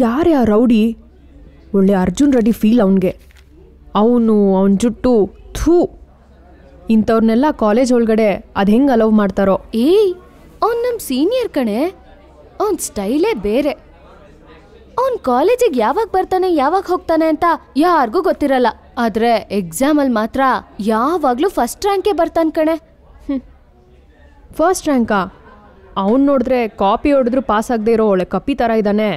ಯಾರೇ ಆ ರೌಡಿ? ಒಳ್ಳೆ ಅರ್ಜುನ್ ರೆಡ್ಡಿ ಫೀಲ್ ಅವನಿಗೆ. ಅವನು ಅವನ ಜುಟ್ಟು ಥೂ. ಇಂಥವ್ರನ್ನೆಲ್ಲ ಕಾಲೇಜ್ ಒಳಗಡೆ ಅದು ಹೆಂಗೆ ಅಲೌವ್ ಮಾಡ್ತಾರೋ. ಅವ್ನು ನಮ್ಮ ಸೀನಿಯರ್ ಕಣೆ. ಅವನ ಸ್ಟೈಲೇ ಬೇರೆ. ಅವ್ನು ಕಾಲೇಜಿಗೆ ಯಾವಾಗ ಬರ್ತಾನೆ ಯಾವಾಗ ಹೋಗ್ತಾನೆ ಅಂತ ಯಾರಿಗೂ ಗೊತ್ತಿರಲ್ಲ. ಆದರೆ ಎಕ್ಸಾಮಲ್ಲಿ ಮಾತ್ರ ಯಾವಾಗಲೂ ಫಸ್ಟ್ ರ್ಯಾಂಕೇ ಬರ್ತಾನೆ ಕಣೆ. ಫಸ್ಟ್ ರ್ಯಾಂಕಾ? ಅವ್ನು ನೋಡಿದ್ರೆ ಕಾಪಿ ಹೊಡೆದ್ರು ಪಾಸ್ ಆಗದೆ ಇರೋ ಒಳ್ಳೆ ಕಪ್ಪಿ ಥರ ಇದ್ದಾನೆ.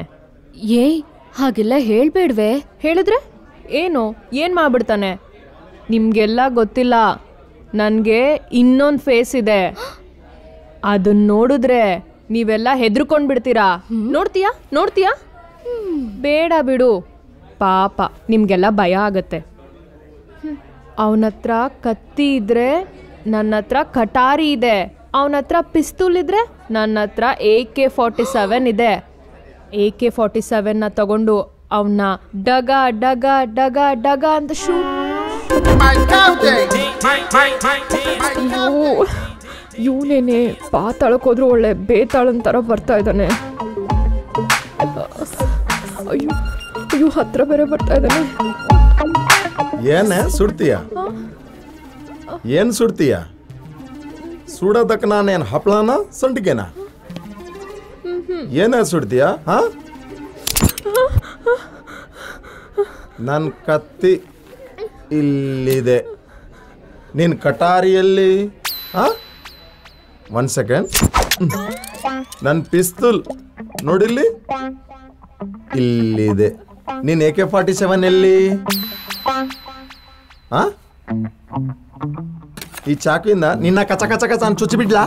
ಹಾಗೆಲ್ಲ ಹೇಳ್ಬೇಡ್ವೆ. ಹೇಳಿದ್ರೆ ಏನು ಮಾಡ್ಬಿಡ್ತಾನೆ? ನಿಮಗೆಲ್ಲ ಗೊತ್ತಿಲ್ಲ, ನನಗೆ ಇನ್ನೊಂದು ಫೇಸ್ ಇದೆ. ಅದನ್ನ ನೋಡಿದ್ರೆ ನೀವೆಲ್ಲ ಹೆದರ್ಕೊಂಡು ಬಿಡ್ತೀರಾ. ನೋಡ್ತೀಯಾ? ಬೇಡ ಬಿಡು, ಪಾಪ ನಿಮಗೆಲ್ಲ ಭಯ ಆಗತ್ತೆ. ಅವನ ಹತ್ರ ಕತ್ತಿ ಇದ್ರೆ ನನ್ನ ಹತ್ರ ಕಟಾರಿ ಇದೆ. ಅವನ ಹತ್ರ ಪಿಸ್ತೂಲ್ ಇದ್ರೆ ನನ್ನ ಹತ್ರ AK-47 ಇದೆ. AK-47ನ ತಗೊಂಡು ಅವನ್ನ ಡಗ ಡಗ ಡಗ ಡಗ ಅಂತ ಇವನೇನೆ ಪಾತಾಳಕ್ಕೆ ಹೋದ್ರು ಒಳ್ಳೆ ಬೇತಾಳನ್ ಥರ ಬರ್ತಾ ಇದ್ದಾನೆ. ಅಯ್ಯೋ ಹತ್ರ ಬೇರೆ ಬರ್ತಾ ಇದ್ದಾನೆ. ಏನ್ ಸುಡ್ತೀಯ? ಸುಡೋದಕ್ಕೆ ನಾನೇನು ಹಪ್ಪಳನ ಸಂಟಿಗೆನಾ? ಏನ ಸುಡ್ತೀಯ? ನನ್ನ ಕತ್ತಿ ಇಲ್ಲಿದೆ, ನಿನ್ ಕಟಾರಿಯಲ್ಲಿ. One second. ನನ್ನ ಪಿಸ್ತೂಲ್ ನೋಡಿಲ್ಲಿ ಇಲ್ಲಿದೆ. ನೀನ್ AK-47 ಎಲ್ಲಿ? ಈ ಚಾಕುವಿಂದ ನಿನ್ನ ಕಚ ಕಚ ಕಚ ಅಂತ ಚುಚ್ಚಿ ಬಿಡ್ಲಾ?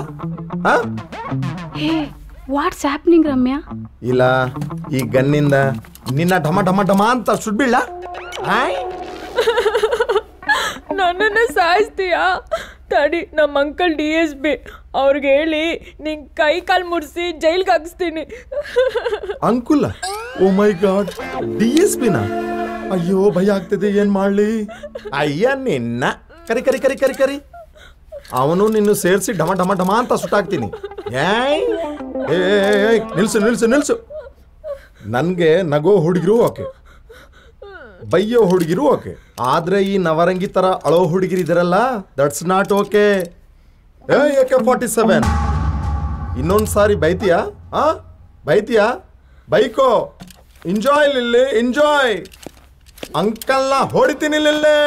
What's happening Ramya? ಇಲ್ಲ, ಈ ಗನ್ನಿಂದ ನಿನ್ನ ಢಮ ಢಮ ಢಮ ಅಂತ ಸುಡ್ಬಿಡ್ಲಾ? ನನ್ನನ್ನ ಸಾಯಿಸ್ತೀಯಾ? ತಡಿ, ನಮ್ಮ ಅಂಕಲ್ DSP ಅವ್ರಿಗೆ ಹೇಳಿ ನಿಂಗೆ ಕೈ ಕಾಲು ಮುರಿಸಿ ಜೈಲ್ಗೆ ಹಾಕಿಸ್ತೀನಿ. ಅಂಕುಲ್? ಓ ಮೈ ಗಾಡ್, DSPನ? ಅಯ್ಯೋ ಭಯ ಆಗ್ತಿದೆ, ಏನ್ ಮಾಡ್ಲಿ? ಅಯ್ಯ ನಿನ್ನ ಕರಿ ಕರಿ ಕರಿ ಕರಿ ಕರಿ. ಅವನು ನಿನ್ನ ಸೇರಿಸಿ ಢಮ ಢಮ ಢಮ ಅಂತ ಸುಟ್ಟಾಕ್ತೀನಿ. ನಿಲ್ಸು. ನನ್ಗೆ ನಗೋ ಹುಡುಗಿರು ಓಕೆ, ಬೈಯೋ ಹುಡುಗಿರು ಓಕೆ, ಆದ್ರೆ ಈ ನವರಂಗಿ ತರ ಅಳೋ ಹುಡುಗಿರು ಇದಾರಲ್ಲ, ದಟ್ಸ್ ನಾಟ್ ಓಕೆ. AK-47 ಇನ್ನೊಂದು ಸಾರಿ ಬೈತೀಯಾ? ಬೈಕೋ. Enjoy Lily, enjoy. ಅಂಕಲ್ನ ಹೊಡಿತೀನಿ ಲಿಲ್ಲಿ.